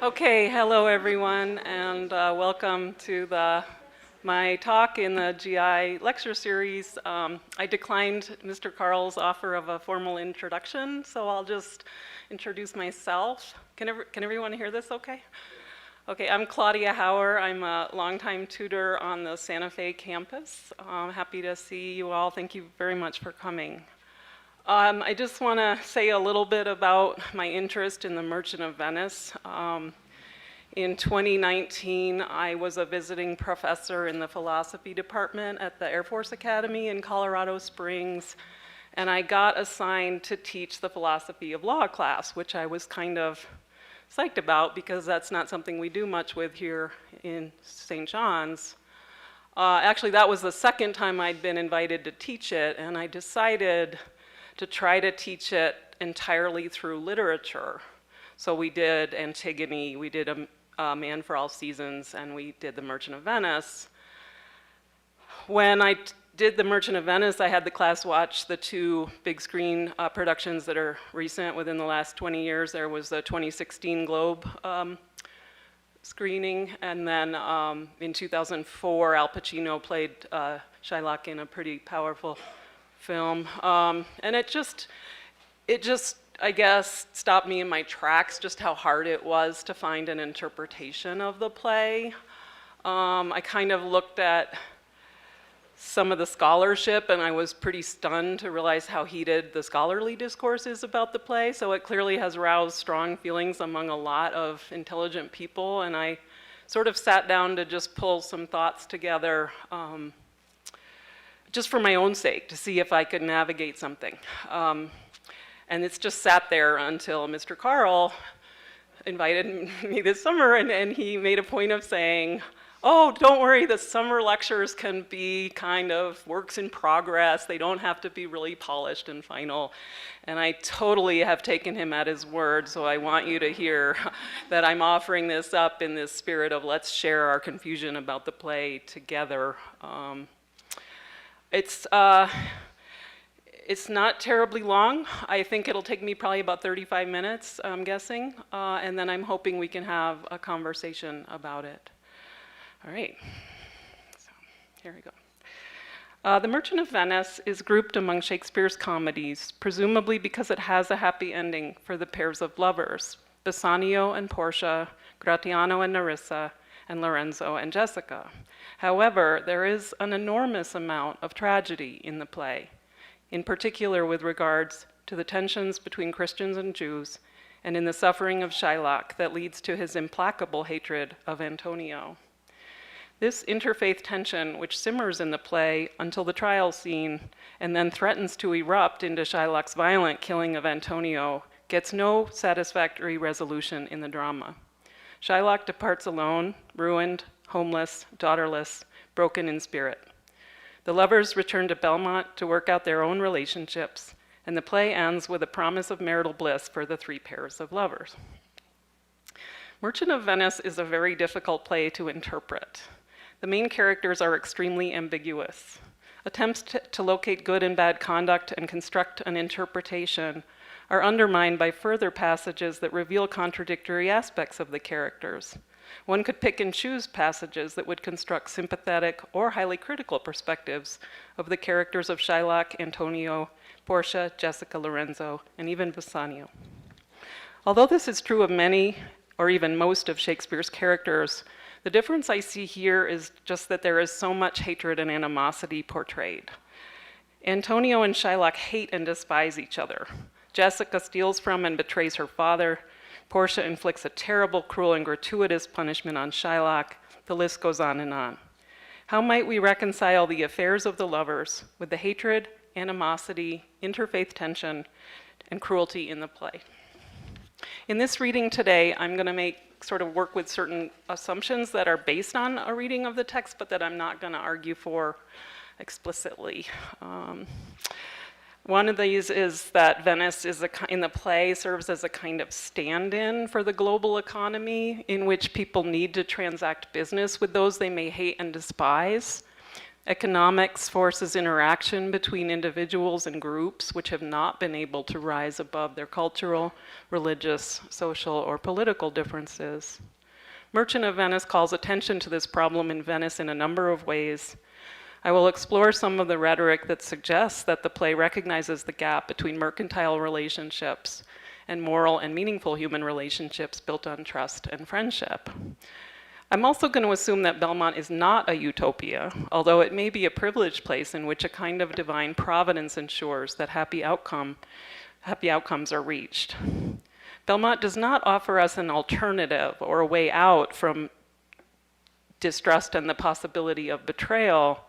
Okay, hello everyone, and welcome to my talk in the GI lecture series. I declined Mr. Carl's offer of a formal introduction, so I'll just introduce myself. Can everyone hear this okay? Okay, I'm Claudia Hauer. I'm a longtime tutor on the Santa Fe campus. Happy to see you all. Thank you very much for coming. I just want to say a little bit about my interest in the Merchant of Venice. In 2019, I was a visiting professor in the philosophy department at the Air Force Academy in Colorado Springs, and I got assigned to teach the philosophy of law class, which I was kind of psyched about because that's not something we do much with here in St. John's. Actually, that was the second time I'd been invited to teach it, and I decided to try to teach it entirely through literature. So we did Antigone, we did a Man for All Seasons, and we did The Merchant of Venice. When I did The Merchant of Venice, I had the class watch the two big screen productions that are recent within the last 20 years. There was the 2016 Globe screening, and then in 2004, Al Pacino played Shylock in a pretty powerful film, and it just, I guess, stopped me in my tracks just how hard it was to find an interpretation of the play. I kind of looked at some of the scholarship, and I was pretty stunned to realize how heated the scholarly discourse is about the play, so it clearly has roused strong feelings among a lot of intelligent people, and I sort of sat down to just pull some thoughts together just for my own sake, to see if I could navigate something. And it's just sat there until Mr. Carl invited me this summer, and he made a point of saying, oh, don't worry, the summer lectures can be kind of works in progress. They don't have to be really polished and final. And I totally have taken him at his word, so I want you to hear that I'm offering this up in this spirit of let's share our confusion about the play together. It's not terribly long. I think it'll take me probably about 35 minutes, I'm guessing, and then I'm hoping we can have a conversation about it. All right, so here we go. The Merchant of Venice is grouped among Shakespeare's comedies, presumably because it has a happy ending for the pairs of lovers, Bassanio and Portia, Gratiano and Nerissa, and Lorenzo and Jessica. However, there is an enormous amount of tragedy in the play, in particular with regards to the tensions between Christians and Jews, and in the suffering of Shylock that leads to his implacable hatred of Antonio. This interfaith tension, which simmers in the play until the trial scene, and then threatens to erupt into Shylock's violent killing of Antonio, gets no satisfactory resolution in the drama. Shylock departs alone, ruined, homeless, daughterless, broken in spirit. The lovers return to Belmont to work out their own relationships, and the play ends with a promise of marital bliss for the three pairs of lovers. Merchant of Venice is a very difficult play to interpret. The main characters are extremely ambiguous. Attempts to locate good and bad conduct and construct an interpretation are undermined by further passages that reveal contradictory aspects of the characters. One could pick and choose passages that would construct sympathetic or highly critical perspectives of the characters of Shylock, Antonio, Portia, Jessica, Lorenzo, and even Bassanio. Although this is true of many, or even most of Shakespeare's characters, the difference I see here is just that there is so much hatred and animosity portrayed. Antonio and Shylock hate and despise each other. Jessica steals from and betrays her father. Portia inflicts a terrible, cruel, and gratuitous punishment on Shylock. The list goes on and on. How might we reconcile the affairs of the lovers with the hatred, animosity, interfaith tension, and cruelty in the play? In this reading today, I'm going to work with certain assumptions that are based on a reading of the text, but that I'm not going to argue for explicitly. One of these is that Venice in the play serves as a kind of stand-in for the global economy in which people need to transact business with those they may hate and despise. Economics forces interaction between individuals and groups which have not been able to rise above their cultural, religious, social, or political differences. Merchant of Venice calls attention to this problem in Venice in a number of ways. I will explore some of the rhetoric that suggests that the play recognizes the gap between mercantile relationships and moral and meaningful human relationships built on trust and friendship. I'm also going to assume that Belmont is not a utopia, although it may be a privileged place in which a kind of divine providence ensures that happy outcomes are reached. Belmont does not offer us an alternative or a way out from distrust and the possibility of betrayal.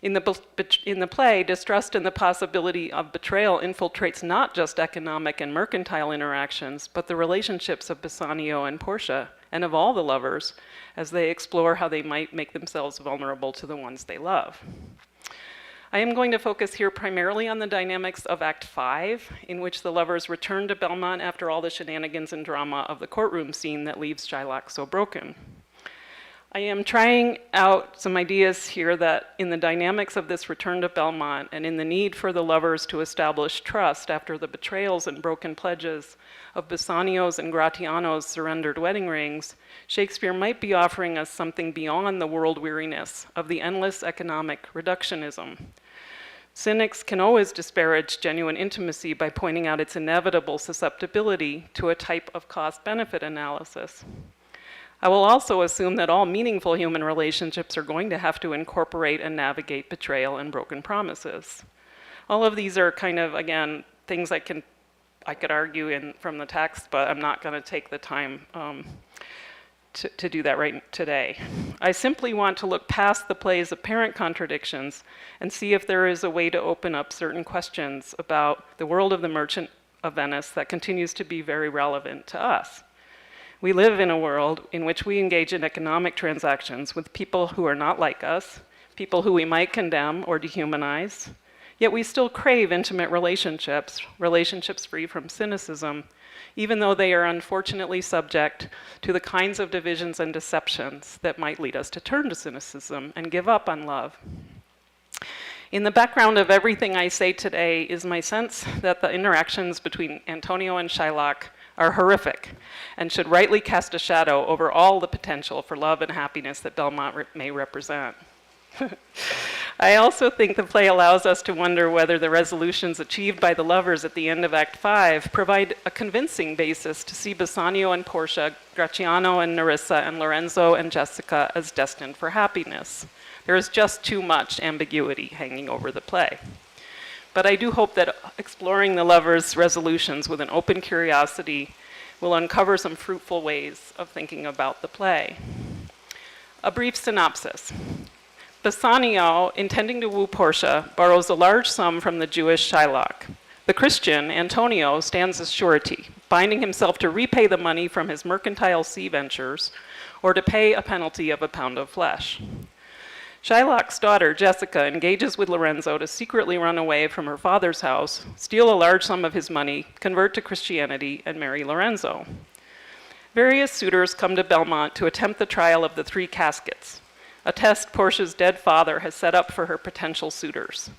In the play, distrust and the possibility of betrayal infiltrates not just economic and mercantile interactions, but the relationships of Bassanio and Portia, and of all the lovers, as they explore how they might make themselves vulnerable to the ones they love. I am going to focus here primarily on the dynamics of Act 5, in which the lovers return to Belmont after all the shenanigans and drama of the courtroom scene that leaves Shylock so broken. I am trying out some ideas here that in the dynamics of this return to Belmont and in the need for the lovers to establish trust after the betrayals and broken pledges of Bassanio's and Gratiano's surrendered wedding rings, Shakespeare might be offering us something beyond the world weariness of the endless economic reductionism. Cynics can always disparage genuine intimacy by pointing out its inevitable susceptibility to a type of cost-benefit analysis. I will also assume that all meaningful human relationships are going to have to incorporate and navigate betrayal and broken promises. All of these are kind of, again, things I could argue from the text, but I'm not going to take the time to do that right today. I simply want to look past the play's apparent contradictions and see if there is a way to open up certain questions about the world of the Merchant of Venice that continues to be very relevant to us. We live in a world in which we engage in economic transactions with people who are not like us, people who we might condemn or dehumanize, yet we still crave intimate relationships free from cynicism, even though they are unfortunately subject to the kinds of divisions and deceptions that might lead us to turn to cynicism and give up on love. In the background of everything I say today is my sense that the interactions between Antonio and Shylock are horrific and should rightly cast a shadow over all the potential for love and happiness that Belmont may represent. I also think the play allows us to wonder whether the resolutions achieved by the lovers at the end of Act 5 provide a convincing basis to see Bassanio and Portia, Gratiano and Nerissa, and Lorenzo and Jessica as destined for happiness. There is just too much ambiguity hanging over the play. But I do hope that exploring the lovers' resolutions with an open curiosity will uncover some fruitful ways of thinking about the play. A brief synopsis. Bassanio, intending to woo Portia, borrows a large sum from the Jewish Shylock. The Christian, Antonio, stands as surety, binding himself to repay the money from his mercantile sea ventures or to pay a penalty of a pound of flesh. Shylock's daughter, Jessica, engages with Lorenzo to secretly run away from her father's house, steal a large sum of his money, convert to Christianity, and marry Lorenzo. Various suitors come to Belmont to attempt the trial of the 3 caskets, a test Portia's dead father has set up for her potential suitors.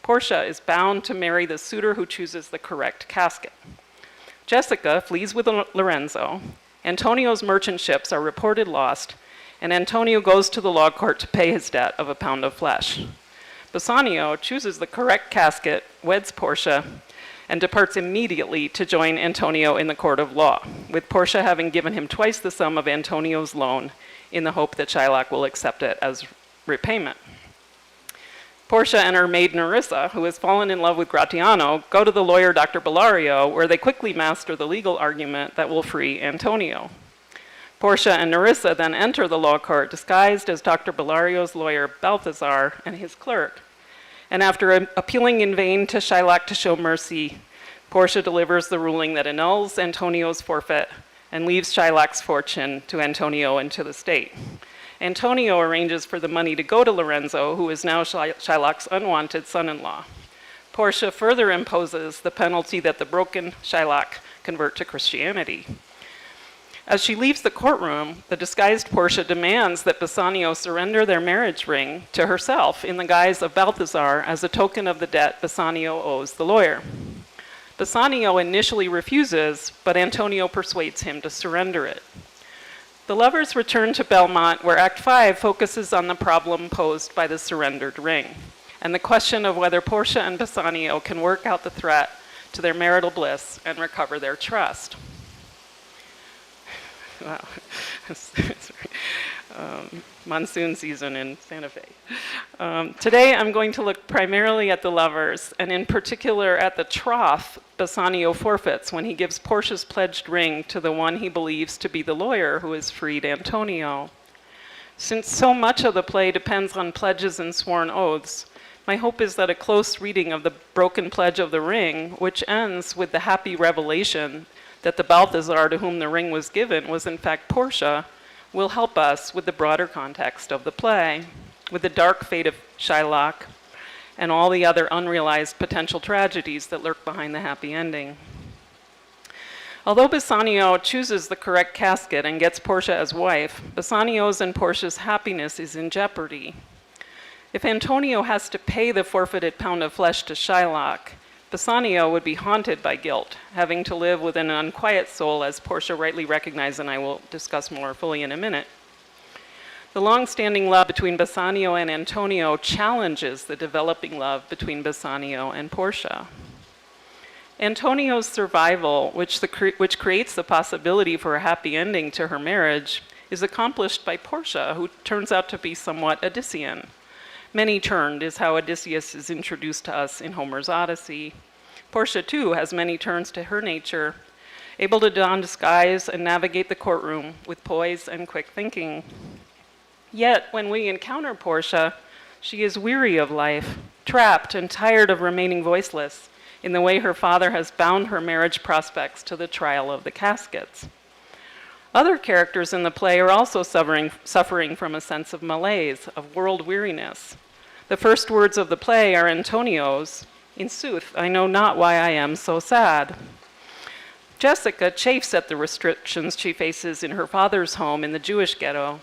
Portia is bound to marry the suitor who chooses the correct casket. Jessica flees with Lorenzo. Antonio's merchant ships are reported lost, and Antonio goes to the law court to pay his debt of a pound of flesh. Bassanio chooses the correct casket, weds Portia, and departs immediately to join Antonio in the court of law, with Portia having given him twice the sum of Antonio's loan in the hope that Shylock will accept it as repayment. Portia and her maid Nerissa, who has fallen in love with Gratiano, go to the lawyer Dr. Bellario, where they quickly master the legal argument that will free Antonio. Portia and Nerissa then enter the law court disguised as Dr. Bellario's lawyer Balthazar and his clerk. And after appealing in vain to Shylock to show mercy, Portia delivers the ruling that annuls Antonio's forfeit and leaves Shylock's fortune to Antonio and to the state. Antonio arranges for the money to go to Lorenzo, who is now Shylock's unwanted son-in-law. Portia further imposes the penalty that the broken Shylock convert to Christianity. As she leaves the courtroom, the disguised Portia demands that Bassanio surrender their marriage ring to herself in the guise of Balthazar as a token of the debt Bassanio owes the lawyer. Bassanio initially refuses, but Antonio persuades him to surrender it. The lovers return to Belmont, where Act 5 focuses on the problem posed by the surrendered ring, and the question of whether Portia and Bassanio can work out the threat to their marital bliss and recover their trust. Wow. Monsoon season in Santa Fe. Today I'm going to look primarily at the lovers, and in particular at the troth Bassanio forfeits when he gives Portia's pledged ring to the one he believes to be the lawyer who has freed Antonio. Since so much of the play depends on pledges and sworn oaths, my hope is that a close reading of the broken pledge of the ring, which ends with the happy revelation that the Balthazar to whom the ring was given was in fact Portia, will help us with the broader context of the play, with the dark fate of Shylock and all the other unrealized potential tragedies that lurk behind the happy ending. Although Bassanio chooses the correct casket and gets Portia as wife, Bassanio's and Portia's happiness is in jeopardy. If Antonio has to pay the forfeited pound of flesh to Shylock, Bassanio would be haunted by guilt, having to live with an unquiet soul, as Portia rightly recognized, and I will discuss more fully in a minute. The long-standing love between Bassanio and Antonio challenges the developing love between Bassanio and Portia. Antonio's survival, which creates the possibility for a happy ending to her marriage, is accomplished by Portia, who turns out to be somewhat Odyssean. Many-turned is how Odysseus is introduced to us in Homer's Odyssey. Portia, too, has many turns to her nature, able to don disguise and navigate the courtroom with poise and quick thinking. Yet, when we encounter Portia, she is weary of life, trapped and tired of remaining voiceless in the way her father has bound her marriage prospects to the trial of the caskets. Other characters in the play are also suffering from a sense of malaise, of world weariness. The first words of the play are Antonio's, "In sooth, I know not why I am so sad." Jessica chafes at the restrictions she faces in her father's home in the Jewish ghetto.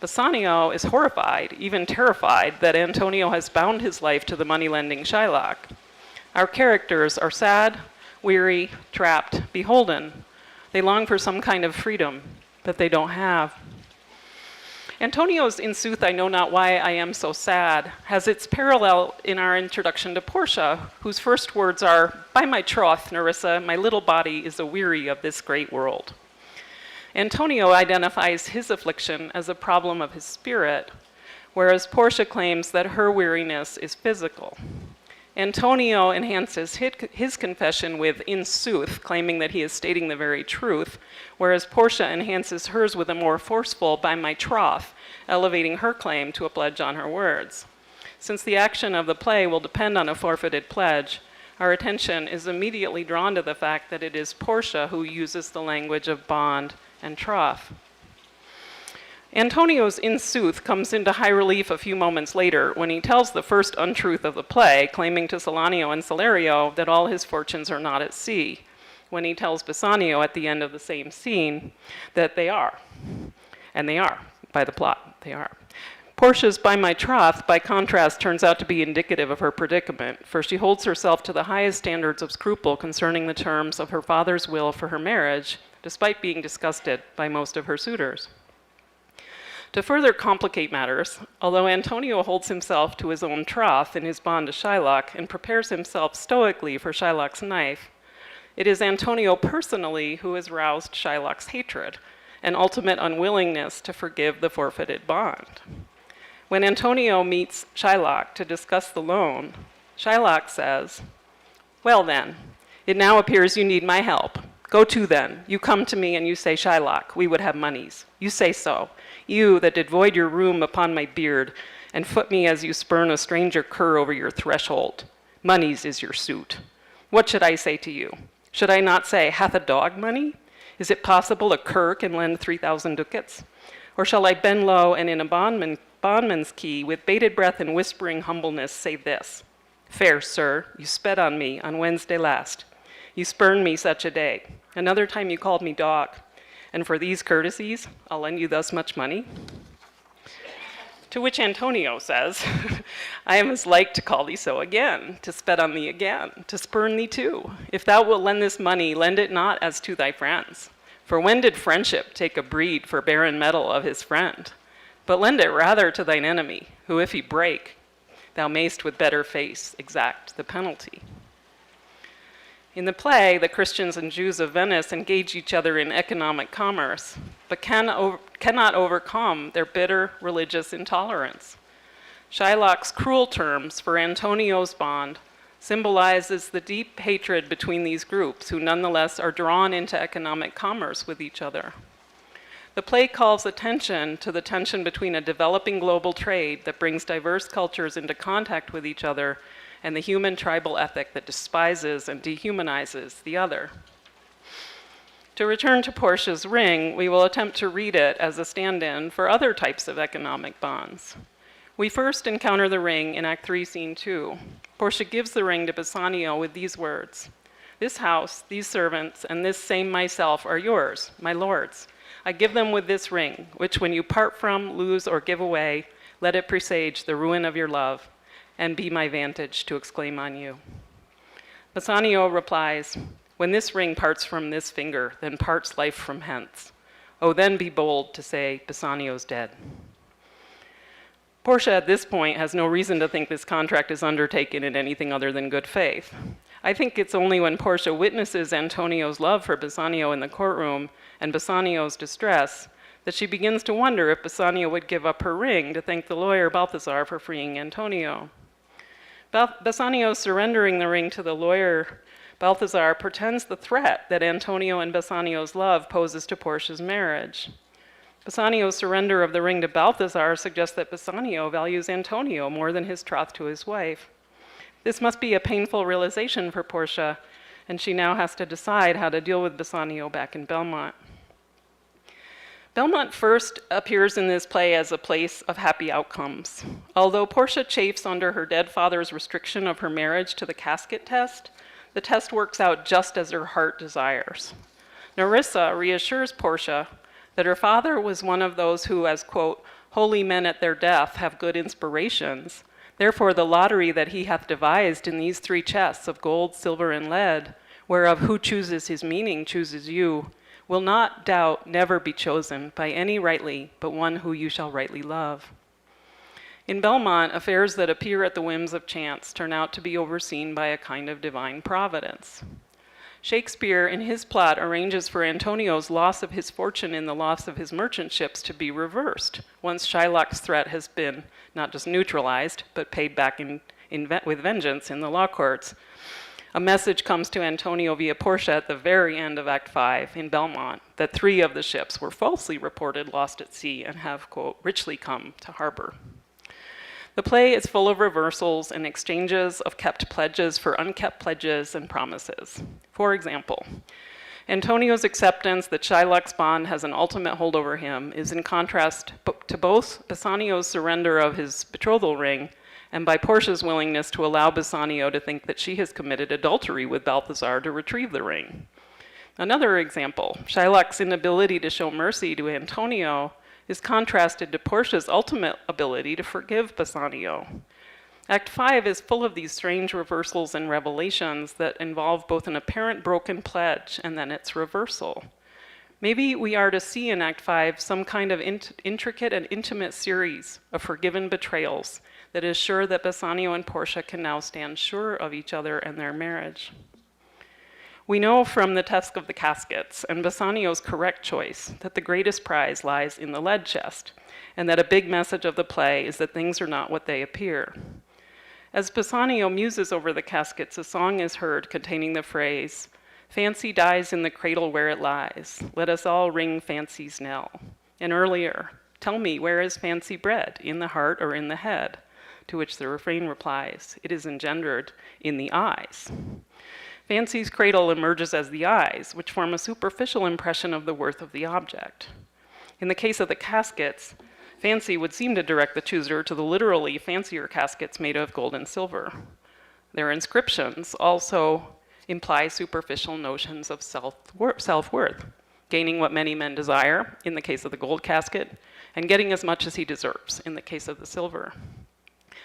Bassanio is horrified, even terrified, that Antonio has bound his life to the money-lending Shylock. Our characters are sad, weary, trapped, beholden. They long for some kind of freedom that they don't have. Antonio's "In sooth, I know not why I am so sad" has its parallel in our introduction to Portia, whose first words are, "By my troth, Nerissa, my little body is aweary of this great world." Antonio identifies his affliction as a problem of his spirit, whereas Portia claims that her weariness is physical. Antonio enhances his confession with "in sooth," claiming that he is stating the very truth, whereas Portia enhances hers with a more forceful "by my troth," elevating her claim to a pledge on her words. Since the action of the play will depend on a forfeited pledge, our attention is immediately drawn to the fact that it is Portia who uses the language of bond and troth. Antonio's "in sooth" comes into high relief a few moments later when he tells the first untruth of the play, claiming to Salanio and Salerio that all his fortunes are not at sea, when he tells Bassanio at the end of the same scene that they are. And they are, by the plot, they are. Portia's "by my troth," by contrast, turns out to be indicative of her predicament, for she holds herself to the highest standards of scruple concerning the terms of her father's will for her marriage, despite being disgusted by most of her suitors. To further complicate matters, although Antonio holds himself to his own troth in his bond to Shylock and prepares himself stoically for Shylock's knife, it is Antonio personally who has roused Shylock's hatred and ultimate unwillingness to forgive the forfeited bond. When Antonio meets Shylock to discuss the loan, Shylock says, "Well then, it now appears you need my help. Go to then, you come to me and you say, Shylock, we would have moneys. You say so. You that did void your room upon my beard, and foot me as you spurn a stranger cur over your threshold. Moneys is your suit. What should I say to you? Should I not say, hath a dog money? Is it possible a cur can lend 3,000 ducats? Or shall I bend low and in a bondman's key, with bated breath and whispering humbleness, say this? Fair sir, you sped on me on Wednesday last. You spurned me such a day. Another time you called me dog. And for these courtesies, I'll lend you thus much money. To which Antonio says, I am as like to call thee so again, to sped on thee again, to spurn thee too. If thou wilt lend this money, lend it not as to thy friends. For when did friendship take a breed for barren metal of his friend? But lend it rather to thine enemy, who if he break, thou mayst with better face exact the penalty. In the play, the Christians and Jews of Venice engage each other in economic commerce, but cannot overcome their bitter religious intolerance. Shylock's cruel terms for Antonio's bond symbolizes the deep hatred between these groups, who nonetheless are drawn into economic commerce with each other. The play calls attention to the tension between a developing global trade that brings diverse cultures into contact with each other and the human tribal ethic that despises and dehumanizes the other. To return to Portia's ring, we will attempt to read it as a stand-in for other types of economic bonds. We first encounter the ring in Act 3, Scene 2. Portia gives the ring to Bassanio with these words, "This house, these servants, and this same myself are yours, my lords. I give them with this ring, which when you part from, lose, or give away, let it presage the ruin of your love, and be my vantage to exclaim on you." Bassanio replies, "When this ring parts from this finger, then parts life from hence. Oh, then be bold to say, Bassanio's dead." Portia at this point has no reason to think this contract is undertaken in anything other than good faith. I think it's only when Portia witnesses Antonio's love for Bassanio in the courtroom and Bassanio's distress that she begins to wonder if Bassanio would give up her ring to thank the lawyer Balthazar for freeing Antonio. Bassanio surrendering the ring to the lawyer Balthazar portends the threat that Antonio and Bassanio's love poses to Portia's marriage. Bassanio's surrender of the ring to Balthazar suggests that Bassanio values Antonio more than his troth to his wife. This must be a painful realization for Portia, and she now has to decide how to deal with Bassanio back in Belmont. Belmont first appears in this play as a place of happy outcomes. Although Portia chafes under her dead father's restriction of her marriage to the casket test, the test works out just as her heart desires. Nerissa reassures Portia that her father was one of those who, as, quote, holy men at their death have good inspirations. Therefore the lottery that he hath devised in these 3 chests of gold, silver, and lead, whereof who chooses his meaning chooses you, will not doubt never be chosen by any rightly but one who you shall rightly love. In Belmont, affairs that appear at the whims of chance turn out to be overseen by a kind of divine providence. Shakespeare, in his plot, arranges for Antonio's loss of his fortune in the loss of his merchant ships to be reversed, once Shylock's threat has been not just neutralized, but paid back with vengeance in the law courts. A message comes to Antonio via Portia at the very end of Act 5 in Belmont that 3 of the ships were falsely reported lost at sea and have, quote, richly come to harbor. The play is full of reversals and exchanges of kept pledges for unkept pledges and promises. For example, Antonio's acceptance that Shylock's bond has an ultimate hold over him is in contrast to both Bassanio's surrender of his betrothal ring and by Portia's willingness to allow Bassanio to think that she has committed adultery with Balthazar to retrieve the ring. Another example, Shylock's inability to show mercy to Antonio is contrasted to Portia's ultimate ability to forgive Bassanio. Act 5 is full of these strange reversals and revelations that involve both an apparent broken pledge and then its reversal. Maybe we are to see in Act 5 some kind of intricate and intimate series of forgiven betrayals that is sure that Bassanio and Portia can now stand sure of each other and their marriage. We know from the test of the caskets and Bassanio's correct choice that the greatest prize lies in the lead chest, and that a big message of the play is that things are not what they appear. As Bassanio muses over the caskets, a song is heard containing the phrase, "Fancy dies in the cradle where it lies. Let us all ring fancy's knell." And earlier, "Tell me, where is fancy bred, in the heart or in the head?" To which the refrain replies, "It is engendered in the eyes." Fancy's cradle emerges as the eyes, which form a superficial impression of the worth of the object. In the case of the caskets, fancy would seem to direct the chooser to the literally fancier caskets made of gold and silver. Their inscriptions also imply superficial notions of self-worth. gaining what many men desire, in the case of the gold casket, and getting as much as he deserves, in the case of the silver.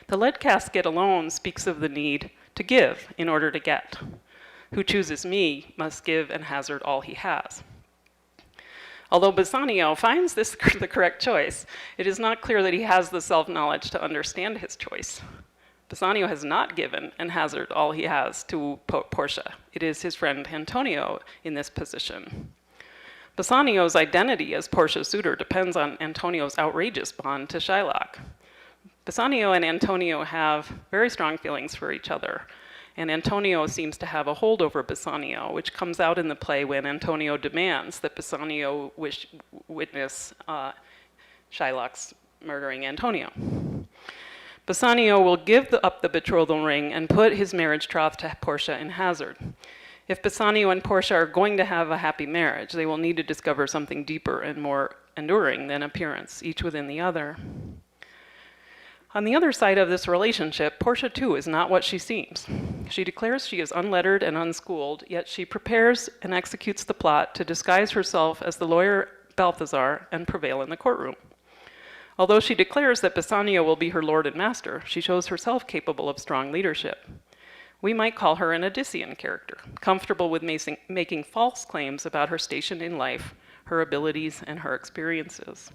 The lead casket alone speaks of the need to give in order to get. Who chooses me must give and hazard all he has. Although Bassanio finds this the correct choice, it is not clear that he has the self-knowledge to understand his choice. Bassanio has not given and hazarded all he has to Portia. It is his friend Antonio in this position. Bassanio's identity as Portia's suitor depends on Antonio's outrageous bond to Shylock. Bassanio and Antonio have very strong feelings for each other, and Antonio seems to have a hold over Bassanio, which comes out in the play when Antonio demands that Bassanio witness Shylock's murdering Antonio. Bassanio will give up the betrothal ring and put his marriage troth to Portia in hazard. If Bassanio and Portia are going to have a happy marriage, they will need to discover something deeper and more enduring than appearance, each within the other. On the other side of this relationship, Portia too is not what she seems. She declares she is unlettered and unschooled, yet she prepares and executes the plot to disguise herself as the lawyer Balthazar and prevail in the courtroom. Although she declares that Bassanio will be her lord and master, she shows herself capable of strong leadership. We might call her an Odyssean character, comfortable with making false claims about her station in life, her abilities, and her experiences.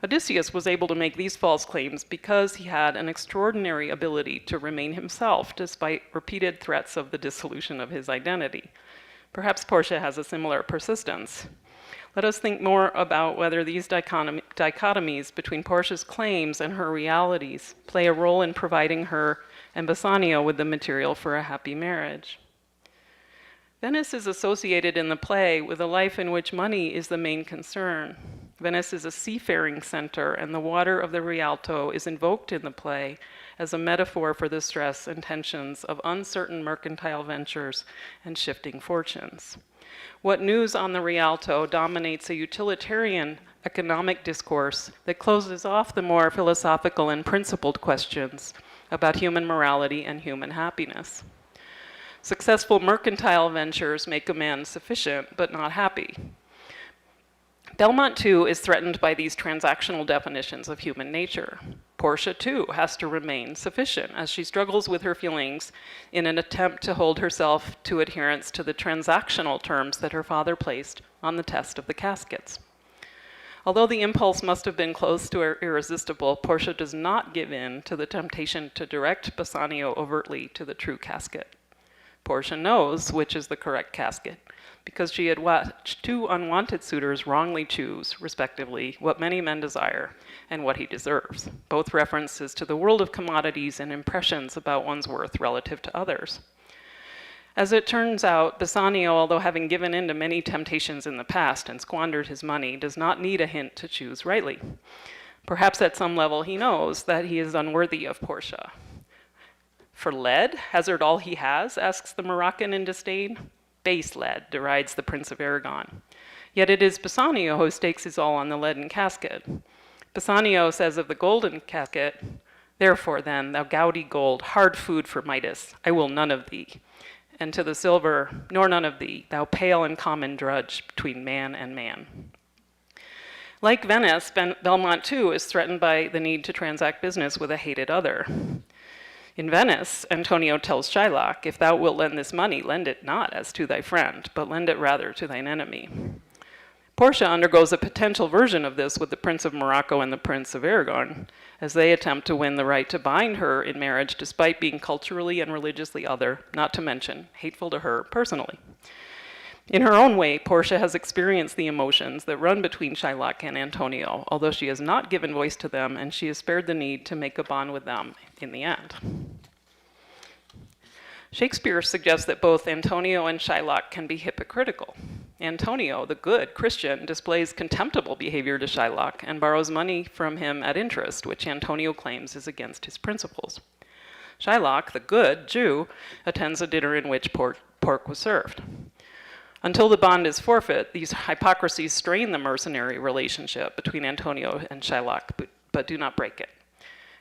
Odysseus was able to make these false claims because he had an extraordinary ability to remain himself despite repeated threats of the dissolution of his identity. Perhaps Portia has a similar persistence. Let us think more about whether these dichotomies between Portia's claims and her realities play a role in providing her and Bassanio with the material for a happy marriage. Venice is associated in the play with a life in which money is the main concern. Venice is a seafaring center, and the water of the Rialto is invoked in the play as a metaphor for the stress and tensions of uncertain mercantile ventures and shifting fortunes. What news on the Rialto dominates a utilitarian economic discourse that closes off the more philosophical and principled questions about human morality and human happiness. Successful mercantile ventures make a man sufficient but not happy. Belmont, too, is threatened by these transactional definitions of human nature. Portia, too, has to remain sufficient as she struggles with her feelings in an attempt to hold herself to adherence to the transactional terms that her father placed on the test of the caskets. Although the impulse must have been close to irresistible, Portia does not give in to the temptation to direct Bassanio overtly to the true casket. Portia knows which is the correct casket, because she had watched two unwanted suitors wrongly choose, respectively, what many men desire and what he deserves, both references to the world of commodities and impressions about one's worth relative to others. As it turns out, Bassanio, although having given in to many temptations in the past and squandered his money, does not need a hint to choose rightly. Perhaps at some level he knows that he is unworthy of Portia. For lead, hazard all he has, asks the Moroccan in disdain. Base lead, derides the Prince of Aragon. Yet it is Bassanio who stakes his all on the leaden casket. Bassanio says of the golden casket, "Therefore then, thou gaudy gold, hard food for Midas, I will none of thee. And to the silver, nor none of thee, thou pale and common drudge between man and man." Like Venice, Belmont too is threatened by the need to transact business with a hated other. In Venice, Antonio tells Shylock, "If thou wilt lend this money, lend it not as to thy friend, but lend it rather to thine enemy." Portia undergoes a potential version of this with the Prince of Morocco and the Prince of Aragon, as they attempt to win the right to bind her in marriage despite being culturally and religiously other, not to mention hateful to her personally. In her own way, Portia has experienced the emotions that run between Shylock and Antonio, although she has not given voice to them, and she is spared the need to make a bond with them in the end. Shakespeare suggests that both Antonio and Shylock can be hypocritical. Antonio, the good Christian, displays contemptible behavior to Shylock and borrows money from him at interest, which Antonio claims is against his principles. Shylock, the good Jew, attends a dinner in which pork was served. Until the bond is forfeit, these hypocrisies strain the mercenary relationship between Antonio and Shylock, but do not break it.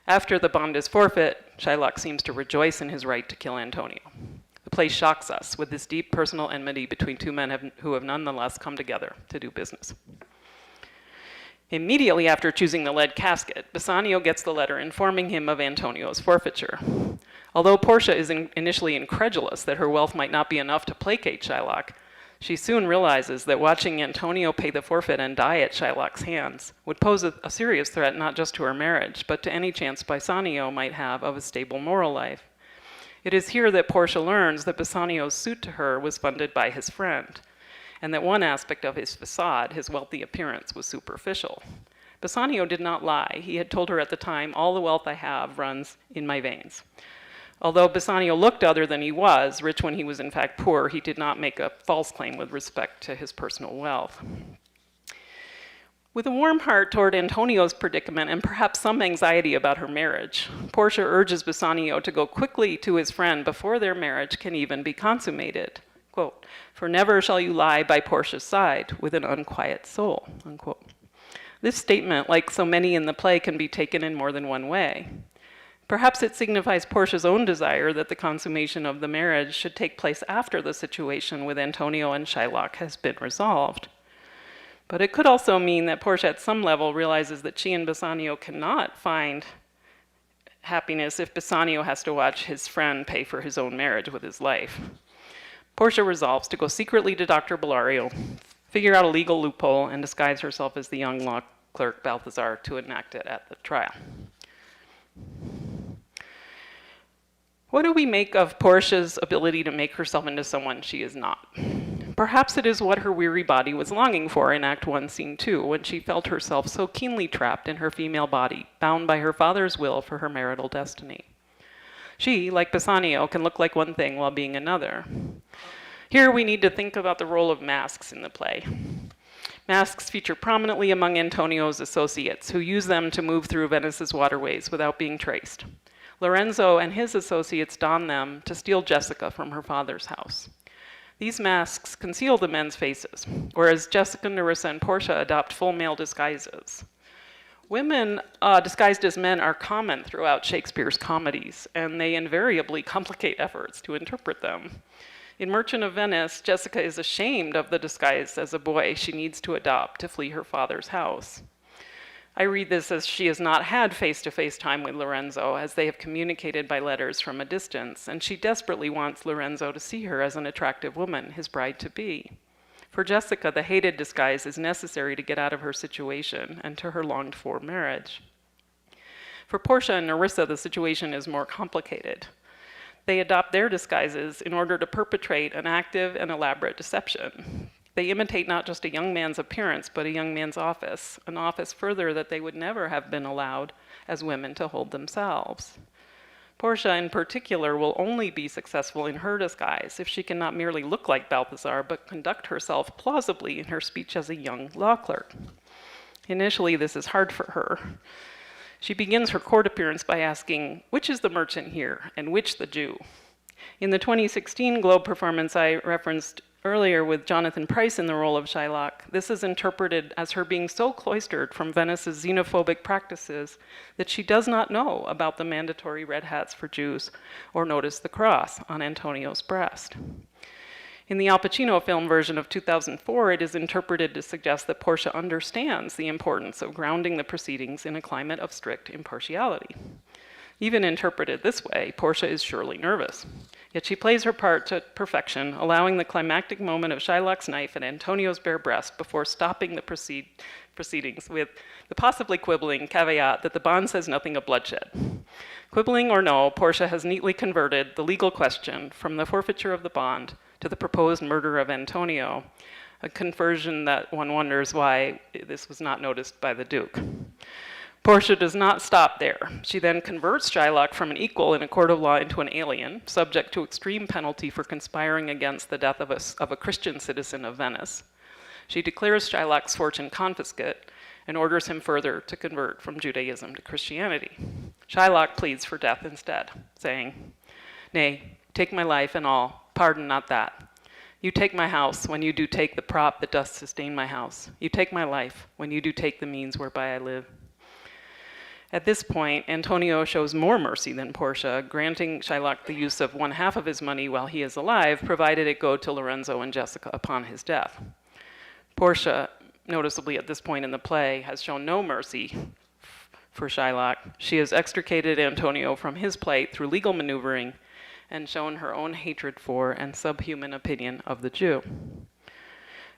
After the bond is forfeit, Shylock seems to rejoice in his right to kill Antonio. The play shocks us with this deep personal enmity between two men who have nonetheless come together to do business. Immediately after choosing the lead casket, Bassanio gets the letter informing him of Antonio's forfeiture. Although Portia is initially incredulous that her wealth might not be enough to placate Shylock, she soon realizes that watching Antonio pay the forfeit and die at Shylock's hands would pose a serious threat not just to her marriage, but to any chance Bassanio might have of a stable moral life. It is here that Portia learns that Bassanio's suit to her was funded by his friend, and that one aspect of his facade, his wealthy appearance, was superficial. Bassanio did not lie. He had told her at the time, "All the wealth I have runs in my veins." Although Bassanio looked other than he was, rich when he was in fact poor, he did not make a false claim with respect to his personal wealth. With a warm heart toward Antonio's predicament and perhaps some anxiety about her marriage, Portia urges Bassanio to go quickly to his friend before their marriage can even be consummated. Quote, "For never shall you lie by Portia's side with an unquiet soul," unquote. This statement, like so many in the play, can be taken in more than one way. Perhaps it signifies Portia's own desire that the consummation of the marriage should take place after the situation with Antonio and Shylock has been resolved. But it could also mean that Portia at some level realizes that she and Bassanio cannot find happiness if Bassanio has to watch his friend pay for his own marriage with his life. Portia resolves to go secretly to Dr. Bellario, figure out a legal loophole, and disguise herself as the young law clerk Balthazar to enact it at the trial. What do we make of Portia's ability to make herself into someone she is not? Perhaps it is what her weary body was longing for in Act 1, Scene 2, when she felt herself so keenly trapped in her female body, bound by her father's will for her marital destiny. She, like Bassanio, can look like one thing while being another. Here we need to think about the role of masks in the play. Masks feature prominently among Antonio's associates, who use them to move through Venice's waterways without being traced. Lorenzo and his associates don them to steal Jessica from her father's house. These masks conceal the men's faces, whereas Jessica, Nerissa, and Portia adopt full male disguises. Women disguised as men are common throughout Shakespeare's comedies, and they invariably complicate efforts to interpret them. In Merchant of Venice, Jessica is ashamed of the disguise as a boy she needs to adopt to flee her father's house. I read this as she has not had face-to-face time with Lorenzo, as they have communicated by letters from a distance, and she desperately wants Lorenzo to see her as an attractive woman, his bride-to-be. For Jessica, the hated disguise is necessary to get out of her situation and to her longed-for marriage. For Portia and Nerissa, the situation is more complicated. They adopt their disguises in order to perpetrate an active and elaborate deception. They imitate not just a young man's appearance, but a young man's office, an office further that they would never have been allowed as women to hold themselves. Portia, in particular, will only be successful in her disguise if she can not merely look like Balthazar, but conduct herself plausibly in her speech as a young law clerk. Initially, this is hard for her. She begins her court appearance by asking, "Which is the merchant here, and which the Jew?" In the 2016 Globe performance I referenced earlier with Jonathan Pryce in the role of Shylock, this is interpreted as her being so cloistered from Venice's xenophobic practices that she does not know about the mandatory red hats for Jews or notice the cross on Antonio's breast. In the Al Pacino film version of 2004, it is interpreted to suggest that Portia understands the importance of grounding the proceedings in a climate of strict impartiality. Even interpreted this way, Portia is surely nervous. Yet she plays her part to perfection, allowing the climactic moment of Shylock's knife at Antonio's bare breast before stopping the proceedings with the possibly quibbling caveat that the bond says nothing of bloodshed. Quibbling or no, Portia has neatly converted the legal question from the forfeiture of the bond to the proposed murder of Antonio, a conversion that one wonders why this was not noticed by the Duke. Portia does not stop there. She then converts Shylock from an equal in a court of law into an alien, subject to extreme penalty for conspiring against the death of a Christian citizen of Venice. She declares Shylock's fortune confiscate and orders him further to convert from Judaism to Christianity. Shylock pleads for death instead, saying, "Nay, take my life and all, pardon not that. You take my house when you do take the prop that doth sustain my house. You take my life when you do take the means whereby I live." At this point, Antonio shows more mercy than Portia, granting Shylock the use of 1/2 of his money while he is alive, provided it go to Lorenzo and Jessica upon his death. Portia, noticeably at this point in the play, has shown no mercy for Shylock. She has extricated Antonio from his plight through legal maneuvering and shown her own hatred for and subhuman opinion of the Jew.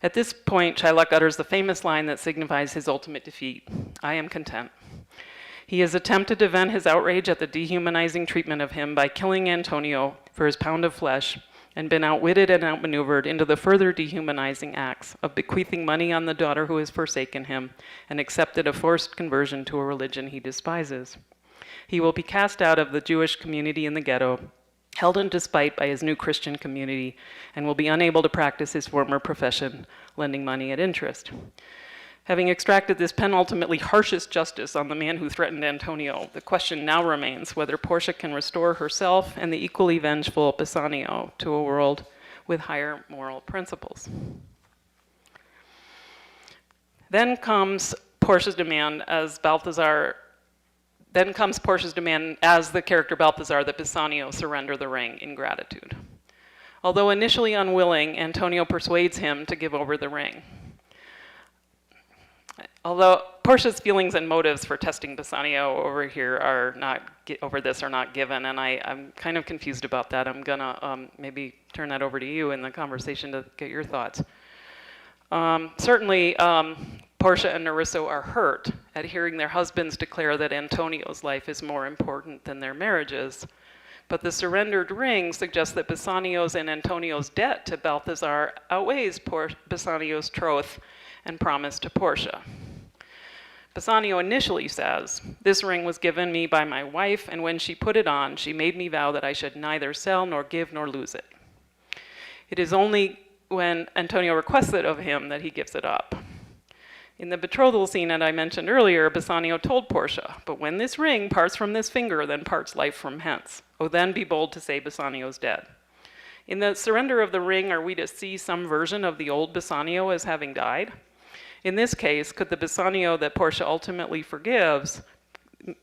At this point, Shylock utters the famous line that signifies his ultimate defeat: "I am content." He has attempted to vent his outrage at the dehumanizing treatment of him by killing Antonio for his pound of flesh, and been outwitted and outmaneuvered into the further dehumanizing acts of bequeathing money on the daughter who has forsaken him and accepted a forced conversion to a religion he despises. He will be cast out of the Jewish community in the ghetto, held in despite by his new Christian community, and will be unable to practice his former profession, lending money at interest. Having extracted this penultimately harshest justice on the man who threatened Antonio, the question now remains whether Portia can restore herself and the equally vengeful Bassanio to a world with higher moral principles. Then comes Portia's demand as the character Balthazar that Bassanio surrender the ring in gratitude. Although initially unwilling, Antonio persuades him to give over the ring. Although Portia's feelings and motives for testing Bassanio over this are not given, and I'm kind of confused about that. I'm gonna maybe turn that over to you in the conversation to get your thoughts. Certainly, Portia and Nerissa are hurt at hearing their husbands declare that Antonio's life is more important than their marriages. But the surrendered ring suggests that Bassanio's and Antonio's debt to Balthazar outweighs Bassanio's troth and promise to Portia. Bassanio initially says, "This ring was given me by my wife, and when she put it on, she made me vow that I should neither sell nor give nor lose it." It is only when Antonio requests it of him that he gives it up. In the betrothal scene that I mentioned earlier, Bassanio told Portia, "But when this ring parts from this finger, then parts life from hence. Oh, then be bold to say Bassanio's dead." In the surrender of the ring, are we to see some version of the old Bassanio as having died? In this case, could the Bassanio that Portia ultimately forgives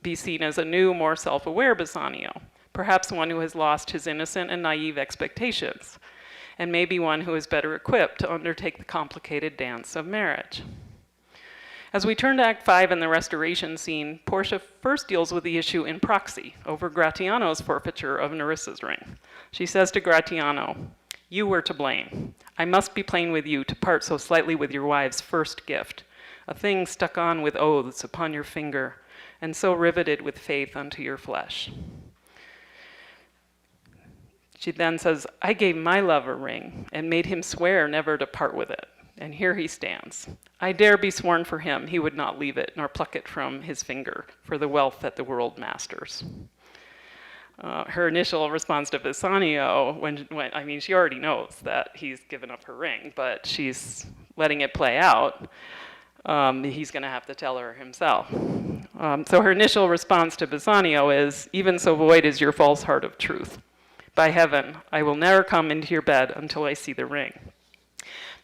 be seen as a new, more self-aware Bassanio? Perhaps one who has lost his innocent and naive expectations, and maybe one who is better equipped to undertake the complicated dance of marriage. As we turn to Act 5 and the restoration scene, Portia first deals with the issue in proxy over Gratiano's forfeiture of Nerissa's ring. She says to Gratiano, "You were to blame. I must be plain with you to part so slightly with your wife's first gift, a thing stuck on with oaths upon your finger, and so riveted with faith unto your flesh." She then says, "I gave my love a ring and made him swear never to part with it. And here he stands. I dare be sworn for him he would not leave it nor pluck it from his finger for the wealth that the world masters." Her initial response to Bassanio, she already knows that he's given up her ring, but she's letting it play out. He's going to have to tell her himself. So her initial response to Bassanio is, "Even so void is your false heart of truth. By heaven, I will never come into your bed until I see the ring."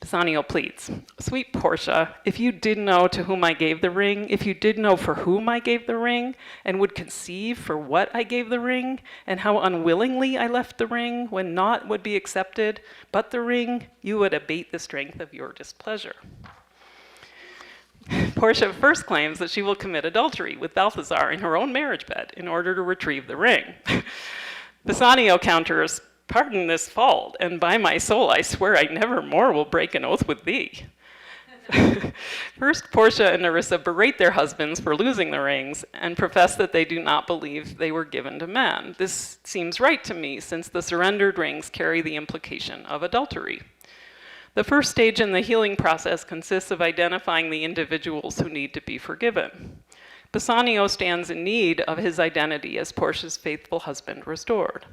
Bassanio pleads, "Sweet Portia, if you did know to whom I gave the ring, if you did know for whom I gave the ring, and would conceive for what I gave the ring, and how unwillingly I left the ring, when naught would be accepted but the ring, you would abate the strength of your displeasure." Portia first claims that she will commit adultery with Balthazar in her own marriage bed in order to retrieve the ring. Bassanio counters, "Pardon this fault, and by my soul I swear I never more will break an oath with thee." First, Portia and Nerissa berate their husbands for losing the rings and profess that they do not believe they were given to men. This seems right to me, since the surrendered rings carry the implication of adultery. The first stage in the healing process consists of identifying the individuals who need to be forgiven. Bassanio stands in need of his identity as Portia's faithful husband restored.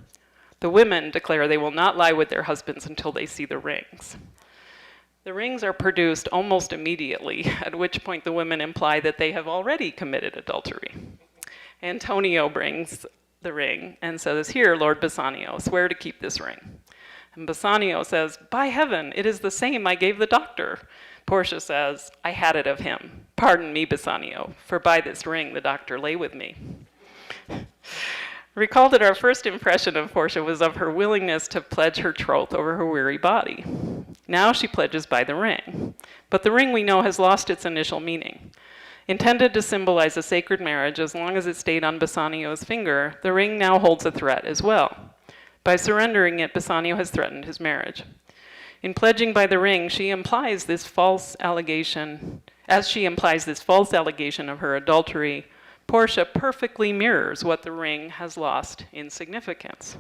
The women declare they will not lie with their husbands until they see the rings. The rings are produced almost immediately, at which point the women imply that they have already committed adultery. Antonio brings the ring and says, "Here, Lord Bassanio, swear to keep this ring." And Bassanio says, "By heaven, it is the same I gave the doctor." Portia says, "I had it of him. Pardon me, Bassanio, for by this ring the doctor lay with me." Recall that our first impression of Portia was of her willingness to pledge her troth over her weary body. Now she pledges by the ring. But the ring, we know, has lost its initial meaning. Intended to symbolize a sacred marriage as long as it stayed on Bassanio's finger, the ring now holds a threat as well. By surrendering it, Bassanio has threatened his marriage. In pledging by the ring, she implies this false allegation. As she implies this false allegation of her adultery, Portia perfectly mirrors what the ring has lost in significance.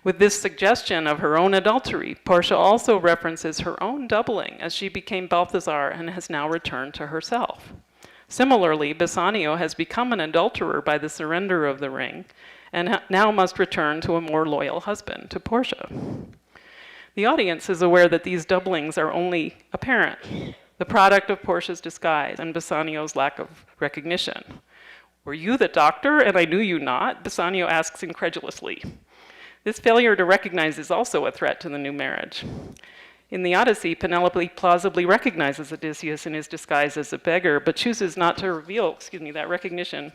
With this suggestion of her own adultery, Portia also references her own doubling as she became Balthazar and has now returned to herself. Similarly, Bassanio has become an adulterer by the surrender of the ring and now must return to a more loyal husband, to Portia. The audience is aware that these doublings are only apparent, the product of Portia's disguise and Bassanio's lack of recognition. "Were you the doctor, and I knew you not?" Bassanio asks incredulously. This failure to recognize is also a threat to the new marriage. In the Odyssey, Penelope plausibly recognizes Odysseus in his disguise as a beggar, but chooses not to reveal, that recognition.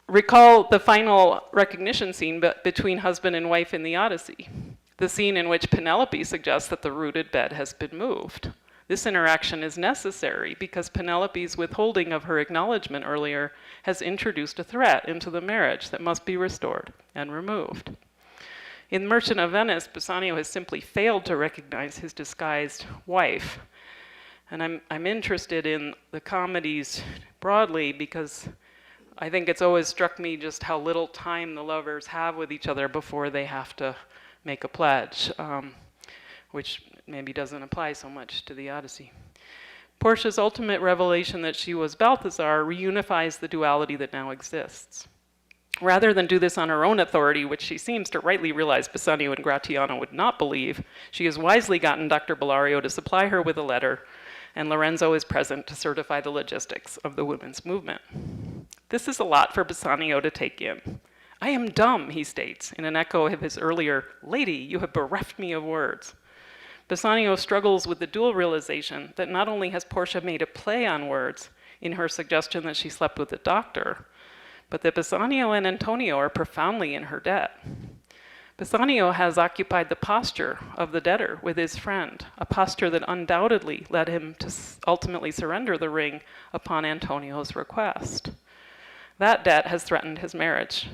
Recall the final recognition scene between husband and wife in the Odyssey, the scene in which Penelope suggests that the rooted bed has been moved. This interaction is necessary because Penelope's withholding of her acknowledgement earlier has introduced a threat into the marriage that must be restored and removed. In Merchant of Venice, Bassanio has simply failed to recognize his disguised wife. And I'm interested in the comedies broadly because I think it's always struck me just how little time the lovers have with each other before they have to make a pledge, which maybe doesn't apply so much to the Odyssey. Portia's ultimate revelation that she was Balthazar reunifies the duality that now exists. Rather than do this on her own authority, which she seems to rightly realize Bassanio and Gratiano would not believe, she has wisely gotten Dr. Bellario to supply her with a letter, and Lorenzo is present to certify the logistics of the women's movement. This is a lot for Bassanio to take in. "I am dumb," he states, in an echo of his earlier, "Lady, you have bereft me of words." Bassanio struggles with the dual realization that not only has Portia made a play on words in her suggestion that she slept with the doctor, but that Bassanio and Antonio are profoundly in her debt. Bassanio has occupied the posture of the debtor with his friend, a posture that undoubtedly led him to ultimately surrender the ring upon Antonio's request. That debt has threatened his marriage.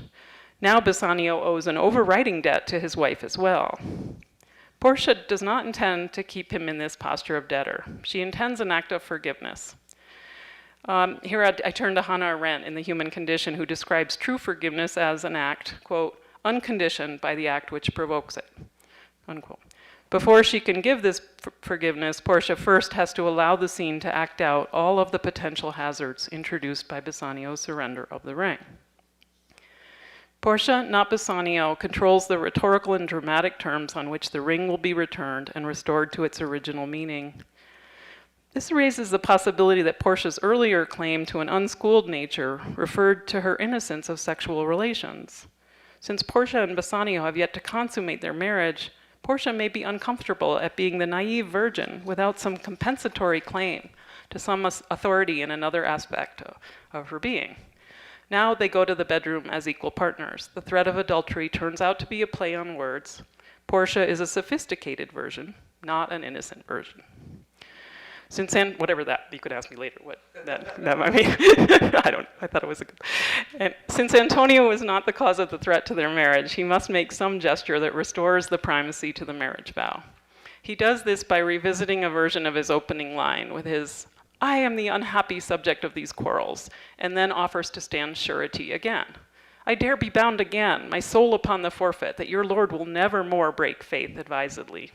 Now Bassanio owes an overriding debt to his wife as well. Portia does not intend to keep him in this posture of debtor. She intends an act of forgiveness. Here I turn to Hannah Arendt in The Human Condition, who describes true forgiveness as an act, quote, "unconditioned by the act which provokes it," unquote. Before she can give this forgiveness, Portia first has to allow the scene to act out all of the potential hazards introduced by Bassanio's surrender of the ring. Portia, not Bassanio, controls the rhetorical and dramatic terms on which the ring will be returned and restored to its original meaning. This raises the possibility that Portia's earlier claim to an unschooled nature referred to her innocence of sexual relations. Since Portia and Bassanio have yet to consummate their marriage, Portia may be uncomfortable at being the naive virgin without some compensatory claim to some authority in another aspect of her being. Now they go to the bedroom as equal partners. The threat of adultery turns out to be a play on words. Portia is a sophisticated version, not an innocent version. Since whatever that, you could ask me later what that might mean. I thought it was a good. And since Antonio was not the cause of the threat to their marriage, he must make some gesture that restores the primacy to the marriage vow. He does this by revisiting a version of his opening line with his, "I am the unhappy subject of these quarrels," and then offers to stand surety again. "I dare be bound again, my soul upon the forfeit, that your Lord will never more break faith advisedly."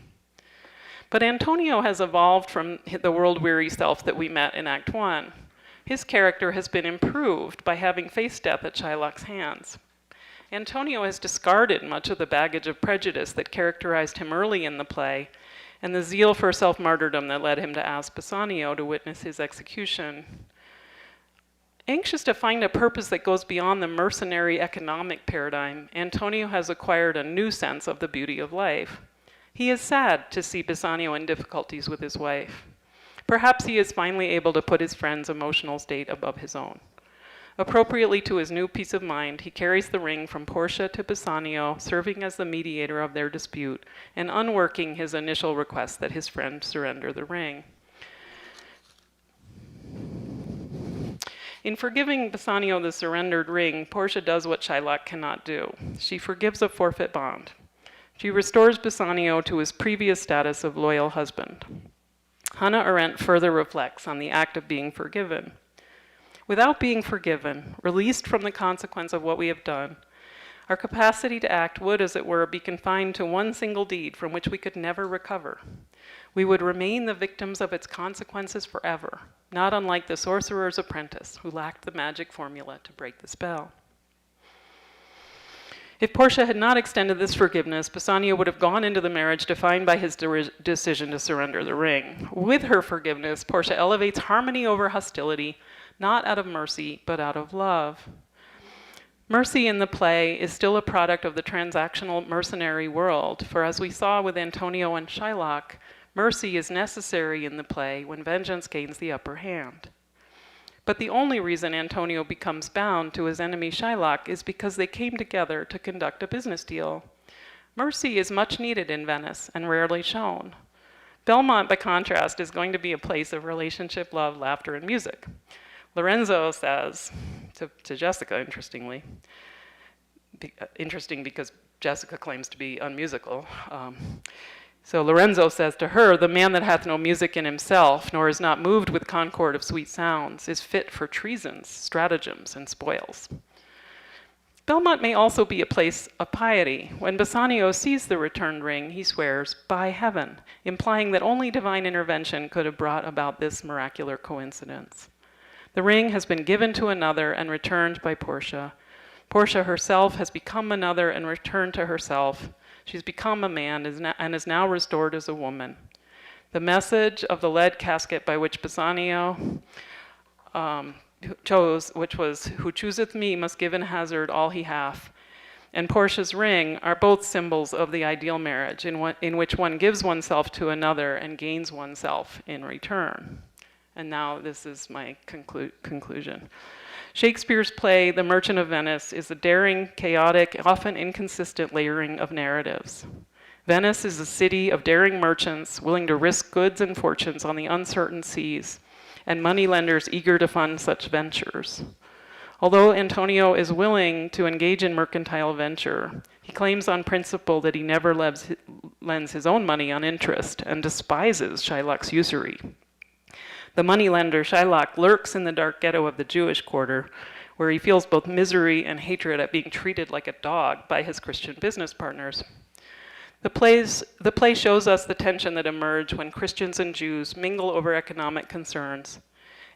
But Antonio has evolved from the world-weary self that we met in Act 1. His character has been improved by having faced death at Shylock's hands. Antonio has discarded much of the baggage of prejudice that characterized him early in the play, and the zeal for self-martyrdom that led him to ask Bassanio to witness his execution. Anxious to find a purpose that goes beyond the mercenary economic paradigm, Antonio has acquired a new sense of the beauty of life. He is sad to see Bassanio in difficulties with his wife. Perhaps he is finally able to put his friend's emotional state above his own. Appropriately to his new peace of mind, he carries the ring from Portia to Bassanio, serving as the mediator of their dispute and unworking his initial request that his friend surrender the ring. In forgiving Bassanio the surrendered ring, Portia does what Shylock cannot do. She forgives a forfeit bond. She restores Bassanio to his previous status of loyal husband. Hannah Arendt further reflects on the act of being forgiven. Without being forgiven, released from the consequence of what we have done, our capacity to act would, as it were, be confined to one single deed from which we could never recover. We would remain the victims of its consequences forever, not unlike the sorcerer's apprentice who lacked the magic formula to break the spell. If Portia had not extended this forgiveness, Bassanio would have gone into the marriage defined by his decision to surrender the ring. With her forgiveness, Portia elevates harmony over hostility, not out of mercy, but out of love. Mercy in the play is still a product of the transactional mercenary world, for as we saw with Antonio and Shylock, mercy is necessary in the play when vengeance gains the upper hand. But the only reason Antonio becomes bound to his enemy Shylock is because they came together to conduct a business deal. Mercy is much needed in Venice and rarely shown. Belmont, by contrast, is going to be a place of relationship, love, laughter, and music. Lorenzo says to Jessica, interestingly, interesting because Jessica claims to be unmusical. So Lorenzo says to her, "The man that hath no music in himself, nor is not moved with concord of sweet sounds, is fit for treasons, stratagems, and spoils." Belmont may also be a place of piety. When Bassanio sees the returned ring, he swears, "By heaven," implying that only divine intervention could have brought about this miraculous coincidence. The ring has been given to another and returned by Portia. Portia herself has become another and returned to herself. She's become a man and is now restored as a woman. The message of the lead casket by which Bassanio chose, which was, "Who chooseth me must give in hazard all he hath," and Portia's ring are both symbols of the ideal marriage in which one gives oneself to another and gains oneself in return. And now this is my conclusion. Shakespeare's play, The Merchant of Venice, is a daring, chaotic, often inconsistent layering of narratives. Venice is a city of daring merchants willing to risk goods and fortunes on the uncertain seas, and moneylenders eager to fund such ventures. Although Antonio is willing to engage in mercantile venture, he claims on principle that he never lends his own money on interest and despises Shylock's usury. The moneylender Shylock lurks in the dark ghetto of the Jewish quarter, where he feels both misery and hatred at being treated like a dog by his Christian business partners. The play shows us the tension that emerges when Christians and Jews mingle over economic concerns,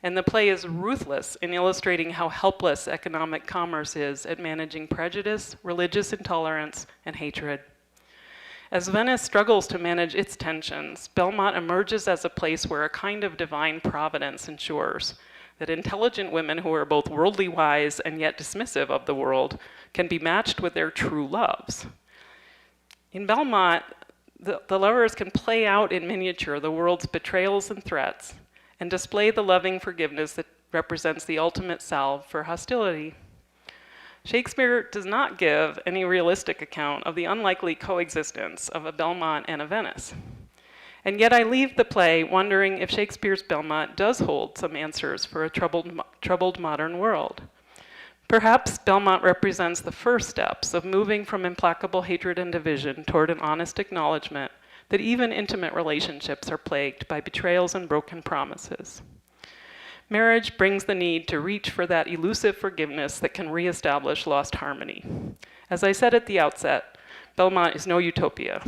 and the play is ruthless in illustrating how helpless economic commerce is at managing prejudice, religious intolerance, and hatred. As Venice struggles to manage its tensions, Belmont emerges as a place where a kind of divine providence ensures that intelligent women who are both worldly wise and yet dismissive of the world can be matched with their true loves. In Belmont, the lovers can play out in miniature the world's betrayals and threats and display the loving forgiveness that represents the ultimate salve for hostility. Shakespeare does not give any realistic account of the unlikely coexistence of a Belmont and a Venice. And yet I leave the play wondering if Shakespeare's Belmont does hold some answers for a troubled modern world. Perhaps Belmont represents the first steps of moving from implacable hatred and division toward an honest acknowledgement that even intimate relationships are plagued by betrayals and broken promises. Marriage brings the need to reach for that elusive forgiveness that can reestablish lost harmony. As I said at the outset, Belmont is no utopia,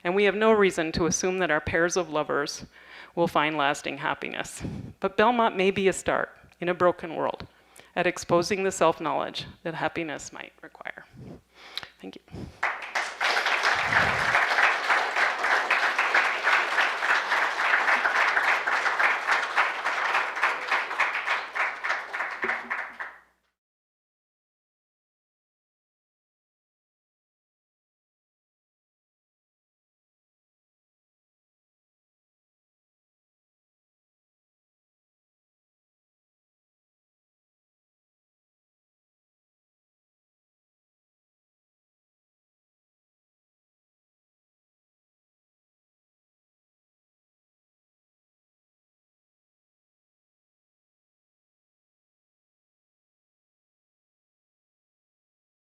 and we have no reason to assume that our pairs of lovers will find lasting happiness. But Belmont may be a start in a broken world at exposing the self-knowledge that happiness might require.